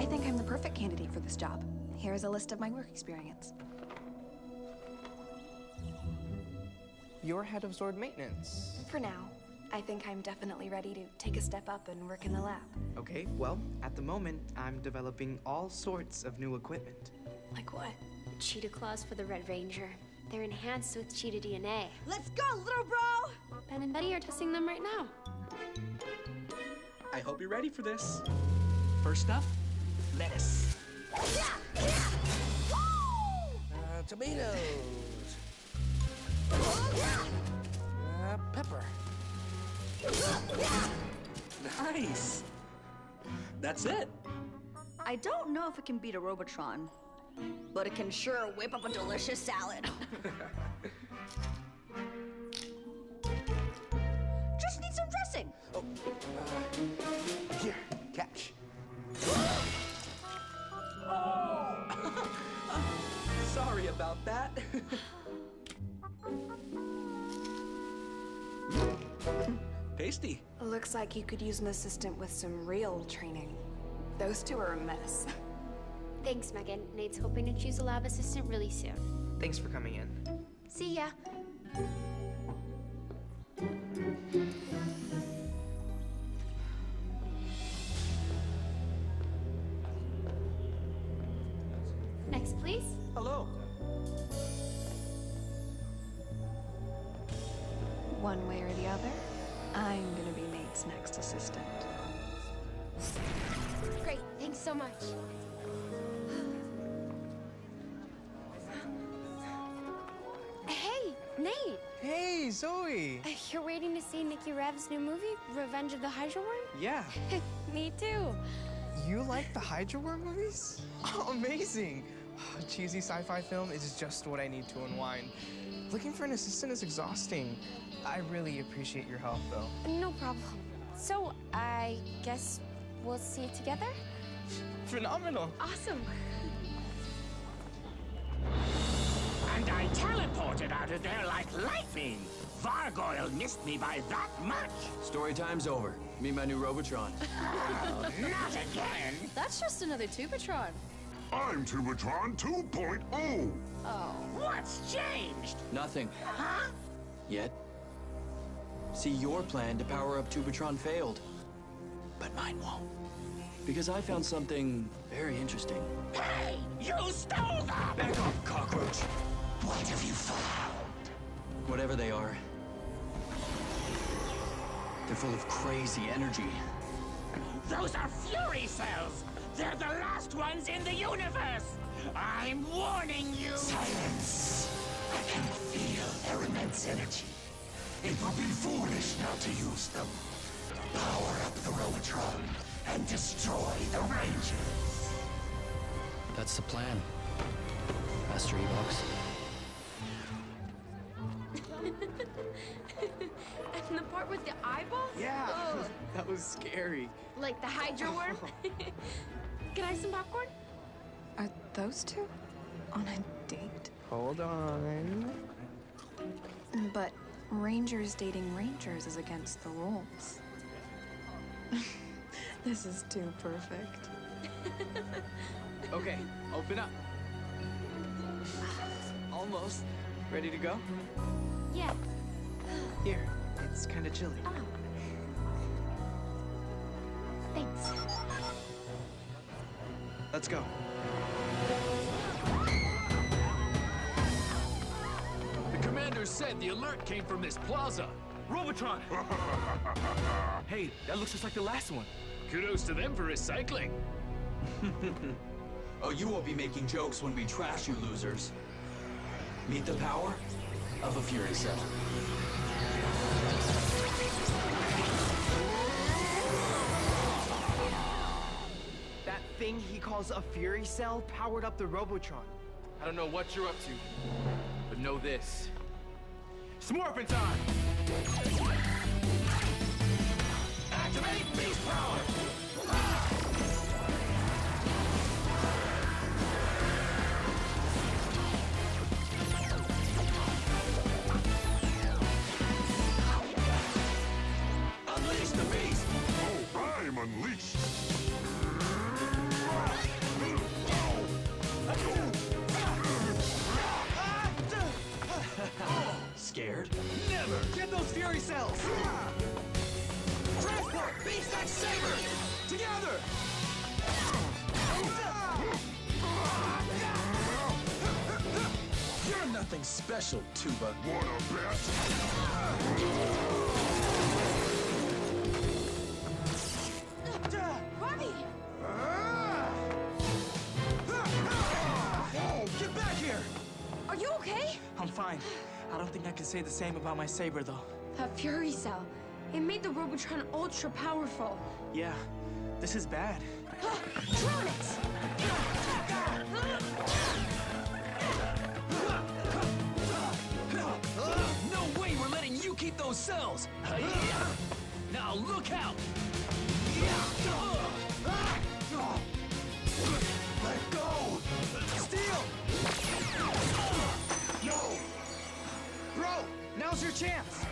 I think I'm the perfect candidate for this job. Here is a list of my work experience. You're head of Zord maintenance. For now, I think I'm definitely ready to take a step up and work in the lab. Okay, well, at the moment, I'm developing all sorts of new equipment. Like what? Cheetah claws for the Red Ranger. They're enhanced with cheetah DNA. Let's go, little bro! Ben and Betty are testing them right now. I hope you're ready for this. First up, lettuce. Tomatoes. Pepper. Nice. That's it. I don't know if it can beat a Robotron, but it can sure whip up a delicious salad. Just need some dressing. Oh, here, catch. Sorry about that. Tasty. Looks like you could use an assistant with some real training. Those two are a mess. Thanks, Megan. Nate's hoping to choose a lab assistant really soon. Thanks for coming in. See ya. Next, please. Hello. One way or the other, I'm gonna be Nate's next assistant. Great, thanks so much. Hey, Nate! Hey, Zoe! You're waiting to see Nicky Rev's new movie, Revenge of the Hydra Worm? Yeah. Me too. You like the Hydra Worm movies? Oh, amazing! Cheesy sci-fi film is just what I need to unwind. Looking for an assistant is exhausting. I really appreciate your help, though. No problem. So, I guess we'll see it together? Phenomenal! Awesome. And I teleported out of there like lightning. Vargoyle missed me by that much. Story time's over. Meet my new Robotron. Oh, not again. That's just another Tubatron. I'm Tubatron 2.0. Oh, what's changed? Nothing. Huh? Yet. See, your plan to power up Tubatron failed. But mine won't. Because I found something very interesting. Hey, you stole that! Back off, cockroach! What have you found? Whatever they are. They're full of crazy energy. Those are Fury cells. They're the last ones in the universe. I'm warning you. Silence. I can feel their immense energy. It would be foolish not to use them. Power up the Robotron and destroy the Rangers. That's the plan. Master Evox. And the part with the eyeballs? Yeah, that was scary. Like the Hydra Worm? Can I have some popcorn? Are those two on a date? Hold on. But Rangers dating Rangers is against the rules. This is too perfect. Okay, open up. Almost. Ready to go? Yeah. Here, it's kind of chilly. Oh. Thanks. Let's go. The commander said the alert came from this plaza. Robotron! Hey, that looks just like the last one. Kudos to them for recycling. Oh, you won't be making jokes when we trash you losers. Meet the power of a Fury Cell. That thing he calls a Fury Cell powered up the Robotron. I don't know what you're up to, but know this. It's morphin' time! Activate beast power. Unleash the beast! Oh, I'm unleashed! Fury cells! Transport Beast X Saber! Together! You're nothing special, Tuba. Wanna bet? Robbie! Oh, get back here! Are you okay? I'm fine. I don't think I can say the same about my saber, though. That Fury Cell. It made the Robotron ultra powerful. Yeah, this is bad. Tronics! No way we're letting you keep those cells! Now look out! Let go! Steel! No! Bro, now's your chance.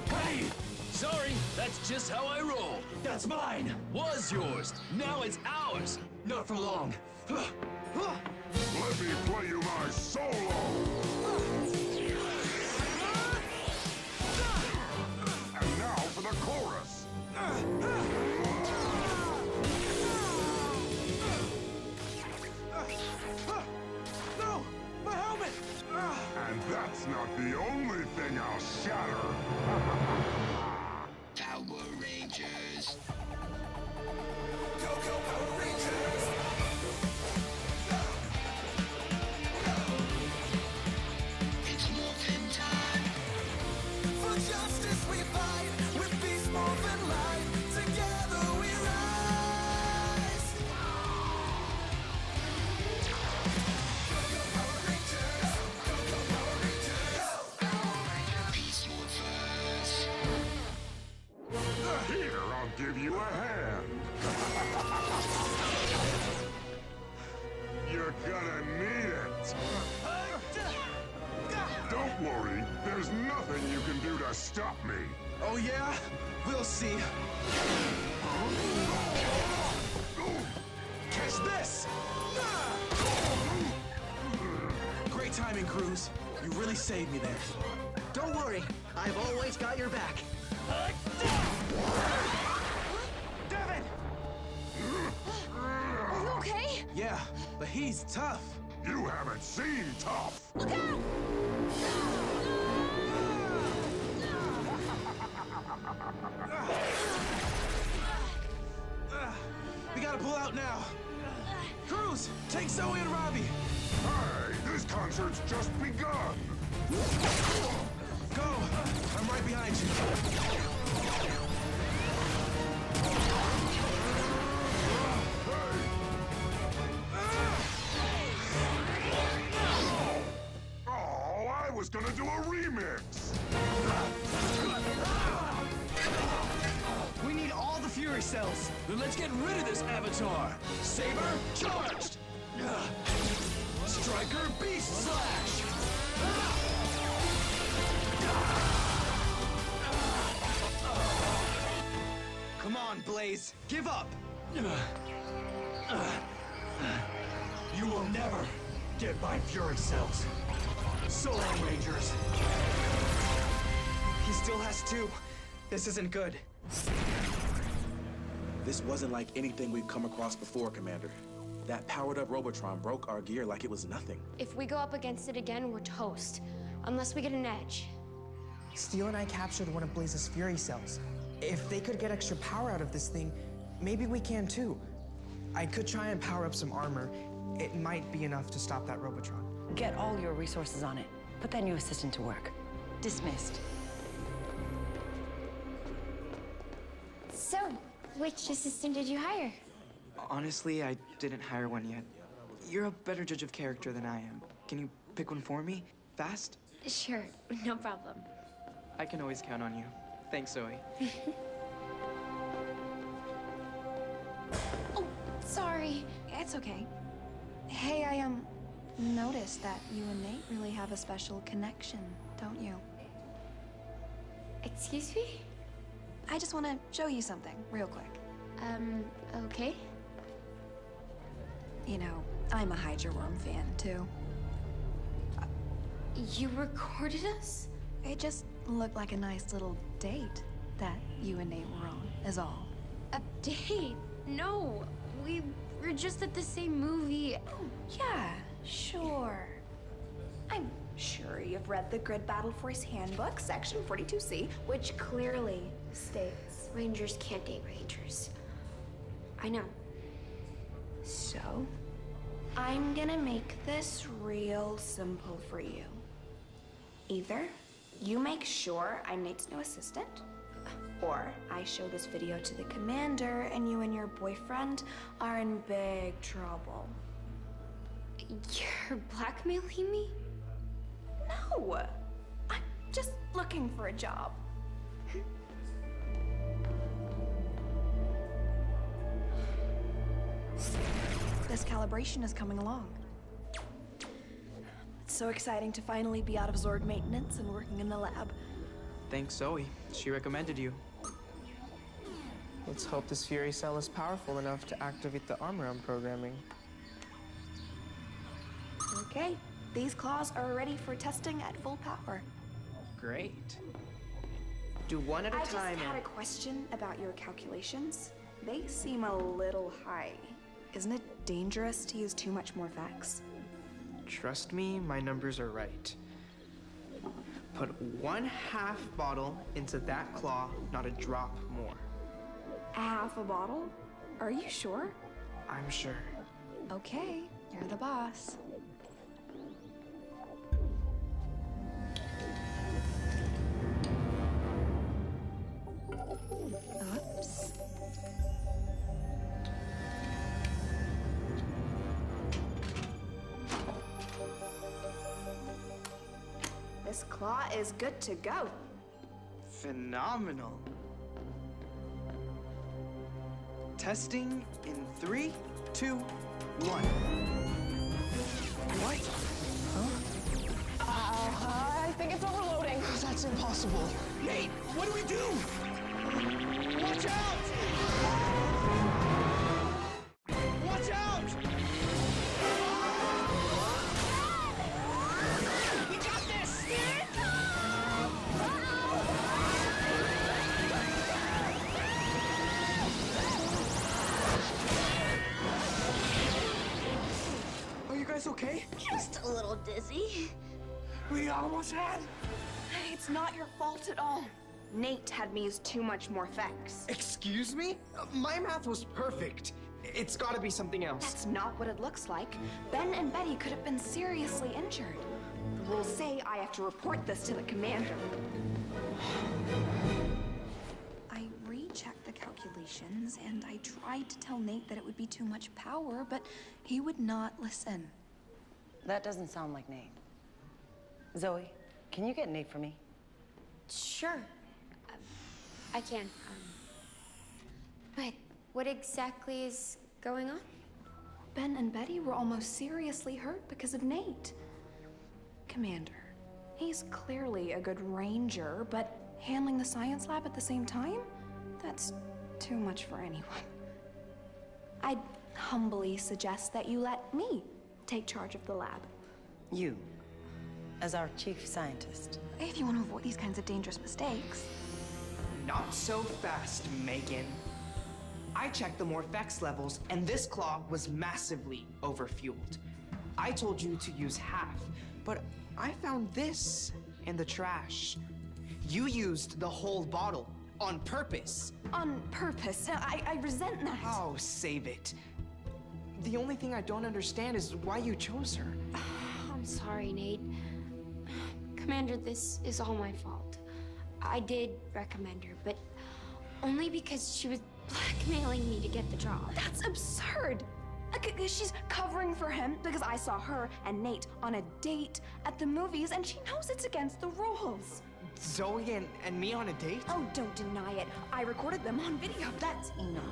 Hey! Sorry, that's just how I roll. That's mine. Was yours. Now it's ours. Not for long. Let me play you my solo! And now for the chorus! No! My helmet! And that's not the only thing I'll shatter! Power Rangers. Go, go, Power Rangers! It's morphin' time. For justice we fight, with peace, morphin' light. Together we rise! Go, go, Power Rangers! Go, go, Power Rangers! Peace Morphers. Here, I'll give you a hand! You're gonna need it! Don't worry, there's nothing you can do to stop me! Oh yeah? We'll see. Catch this! Great timing, Cruz. You really saved me there. Don't worry, I've always got your back. Devin! Are you okay? Yeah, but he's tough. You haven't seen tough! Look out! We gotta pull out now. Cruz, take Zoe and Robbie. Hey, this concert's just begun! Go! I'm right behind you. Oh, I was gonna do a remix! We need all the Fury cells. Then let's get rid of this avatar. Saber charged. Striker Beast Slash. Come on, Blaze. Give up. You will never get my Fury cells. So long, Rangers. He still has two. This isn't good. This wasn't like anything we've come across before, Commander. That powered-up Robotron broke our gear like it was nothing. If we go up against it again, we're toast. Unless we get an edge. Steel and I captured one of Blaze's Fury cells. If they could get extra power out of this thing, maybe we can too. I could try and power up some armor. It might be enough to stop that Robotron. Get all your resources on it. Put that new assistant to work. Dismissed. So, which assistant did you hire? Honestly, I didn't hire one yet. You're a better judge of character than I am. Can you pick one for me? Fast? Sure, no problem. I can always count on you. Thanks, Zoe. Oh, sorry. It's okay. Hey, I noticed that you and Nate really have a special connection, don't you? Excuse me? I just want to show you something real quick. Okay. You know, I'm a Hydra Worm fan, too. You recorded us? It just looked like a nice little date that you and Nate were on, is all. A date? No, we were just at the same movie. Oh, yeah, sure. I'm sure you've read the Grid Battle Force Handbook, Section 42C, Which clearly states Rangers can't date Rangers. I know. so I'm gonna make this real simple for you. Either you make sure I'm Nate's new assistant, or I show this video to the commander and you and your boyfriend are in big trouble. You're blackmailing me? No, I'm just looking for a job. This calibration is coming along. It's so exciting to finally be out of Zord maintenance and working in the lab. Thanks, Zoe. She recommended you. Let's hope this Fury cell is powerful enough to activate the armor I'm programming. Okay, these claws are ready for testing at full power. Great. Do one at a I time. just had a question about your calculations. They seem a little high. Isn't it dangerous to use too much Morphex? Trust me, my numbers are right. Put 1/2 bottle into that claw, not a drop more. A half a bottle? Are you sure? I'm sure. Okay, you're the boss. Oops. This claw is good to go. Phenomenal. Testing in 3, 2, 1. What? Huh? I think it's overloading. That's impossible. Nate, what do we do? Watch out! Watch out! We got this! Here it Are you guys okay? Just a little dizzy. We almost had. It's not your fault at all. Nate had me use too much Morphex. Excuse me? My math was perfect. It's gotta be something else. That's not what it looks like. Ben and Betty could have been seriously injured. The rules say I have to report this to the commander. I rechecked the calculations and I tried to tell Nate that it would be too much power, but he would not listen. That doesn't sound like Nate. Zoe, can you get Nate for me? Sure. I can. But what exactly is going on? Ben and Betty were almost seriously hurt because of Nate. Commander, he's clearly a good ranger, but handling the science lab at the same time? That's too much for anyone. I'd humbly suggest that you let me take charge of the lab. You, as our chief scientist. If you want to avoid these kinds of dangerous mistakes. Not so fast, Megan. I checked the Morphex levels, and this claw was massively overfueled. I told you to use half, but I found this in the trash. You used the whole bottle on purpose. On purpose? I resent that. Oh, save it. The only thing I don't understand is why you chose her. I'm sorry, Nate. Commander, this is all my fault. I did recommend her, but only because she was blackmailing me to get the job. That's absurd. She's covering for him because I saw her and Nate on a date at the movies, and she knows it's against the rules. Zoe and me on a date? Oh, don't deny it. I recorded them on video. That's enough.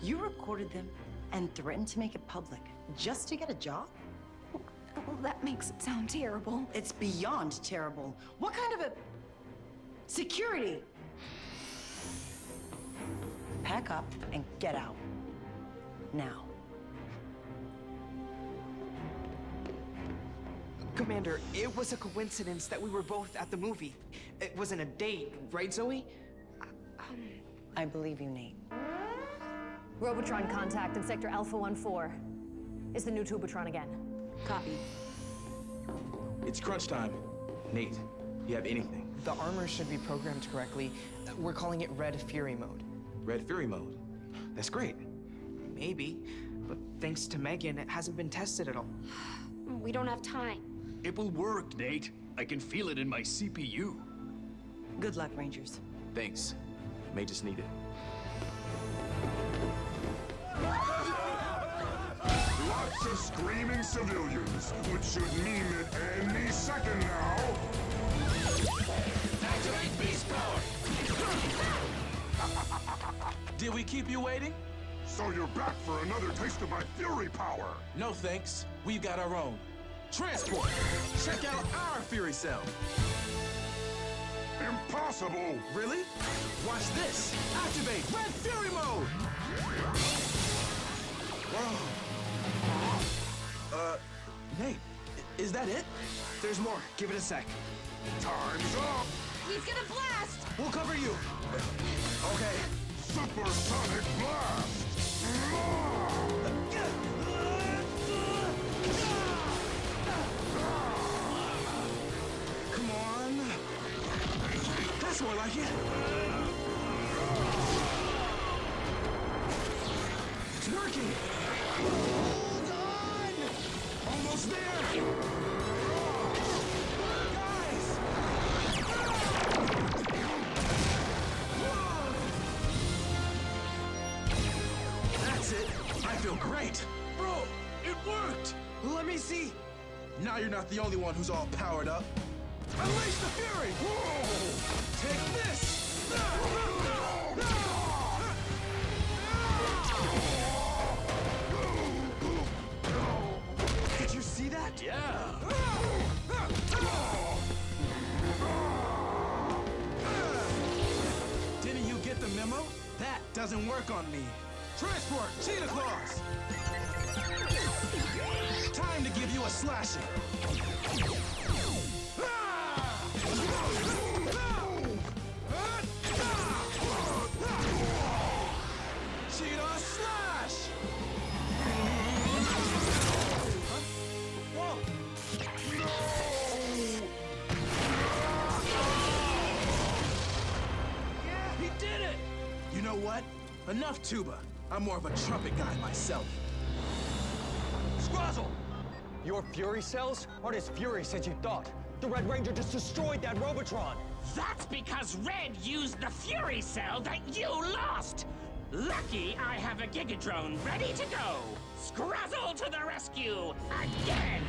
You recorded them and threatened to make it public just to get a job? Well, that makes it sound terrible. It's beyond terrible. What kind of a security? Pack up and get out. Now. Commander, it was a coincidence that we were both at the movie. It wasn't a date, right, Zoe? I believe you, Nate. Robotron contact in Sector Alpha 14. Is the new Tubatron again. Copy. It's crunch time. Nate, you have anything? The armor should be programmed correctly. We're calling it Red Fury mode. Red Fury mode? That's great. Maybe, but thanks to Megan, it hasn't been tested at all. We don't have time. It will work, Nate. I can feel it in my CPU. Good luck, Rangers. Thanks. May just need it. Lots of screaming civilians, which should mean that any second now... Activate beast power! Did we keep you waiting? So you're back for another taste of my fury power! No thanks. We've got our own. Transport! Check out our Fury Cell! Impossible! Really? Watch this! Activate Red Fury mode! Whoa. Nate, is that it? There's more. Give it a sec. Time's up! He's gonna blast! We'll cover you. Okay. Supersonic blast! Come on. That's more like it. It's working. Hold on! Almost there. Guys! That's it. I feel great. Bro, it worked! Let me see. Now you're not the only one who's all powered up. Unleash the fury! Whoa! Take this! Did you see that? Yeah! Didn't you get the memo? That doesn't work on me. Transport, Cheetah Claws! Time to give you a slashing. Cheetah Slash! Whoa! Yeah, he did it! You know what? Enough tuba. I'm more of a trumpet guy myself. Squazzle! Your Fury cells aren't as furious as you thought. The Red Ranger just destroyed that Robotron. That's because Red used the Fury Cell that you lost! Lucky I have a Gigadrone ready to go! Scrazzle to the rescue! Again!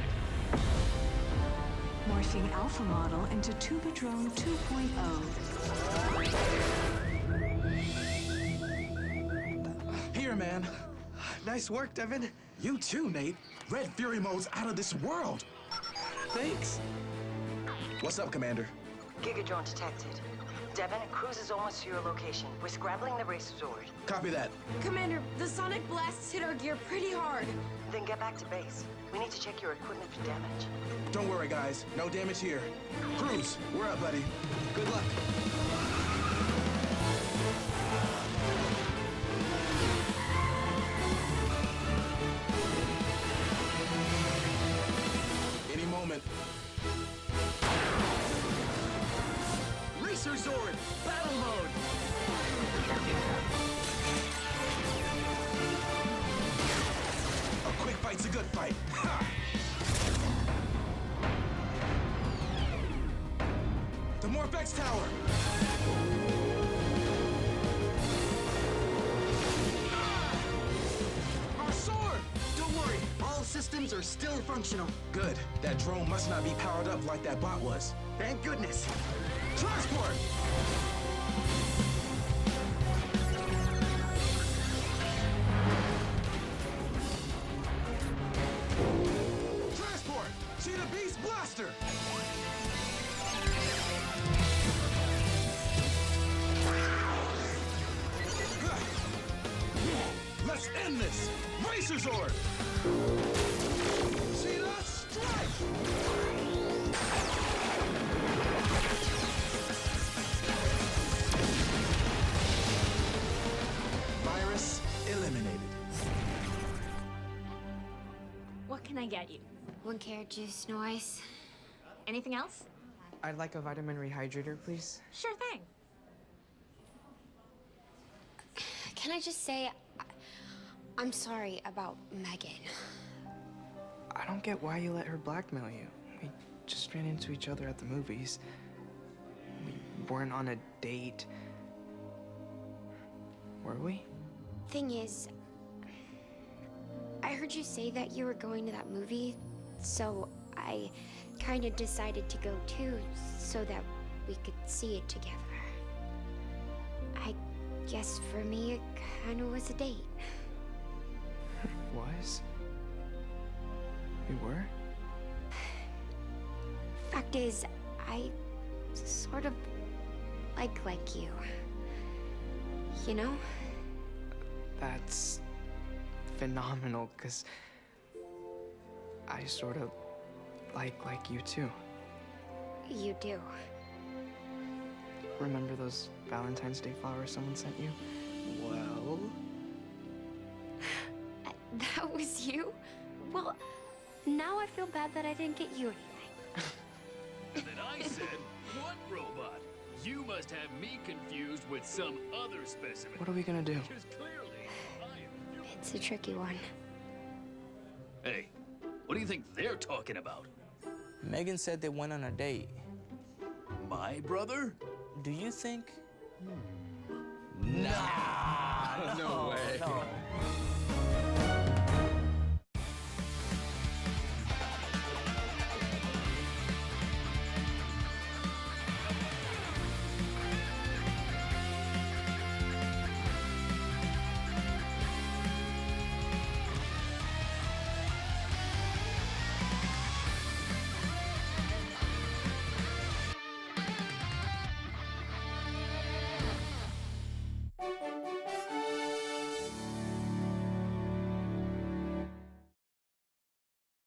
Morphing Alpha model into Tubatron 2.0. Here, man. Nice work, Devin. You too, Nate. Red Fury mode's out of this world. Thanks. What's up, Commander? Gigadrone detected. Devin, Cruz is almost to your location. We're scrabbling the race Zord. Copy that. Commander, the sonic blasts hit our gear pretty hard. Then get back to base. We need to check your equipment for damage. Don't worry, guys. No damage here. Cruz, we're up, buddy. Good luck. Any moment. Racer Zord, battle mode! A quick fight's a good fight. Ha! The Morphex Tower! Our sword! Don't worry, all systems are still functional. Good. That drone must not be powered up like that bot was. Thank goodness. Transport! Transport! Cheetah Beast Blaster! Let's end this! Racer Zord! Cheetah Strike! can I get you? 1 carrot juice, no ice. Anything else? I'd like a vitamin rehydrator, please. Sure thing. Can I just say, I'm sorry about Megan. I don't get why you let her blackmail you. We just ran into each other at the movies. We weren't on a date. Were we? Thing is, I heard you say that you were going to that movie, so I kind of decided to go too, so that we could see it together. I guess for me, it kind of was a date. It was? We were? Fact is, I sort of like you. You know? That's phenomenal, because I sort of like you too. You do. Remember those Valentine's Day flowers someone sent you? Well... That was you? Well, now I feel bad that I didn't get you anything. And then I said, what robot? You must have me confused with some other specimen. What are we gonna do? Because clearly, I am... It's a tricky one. Hey, what do you think they're talking about? Megan said they went on a date. My brother? Do you think... Nah!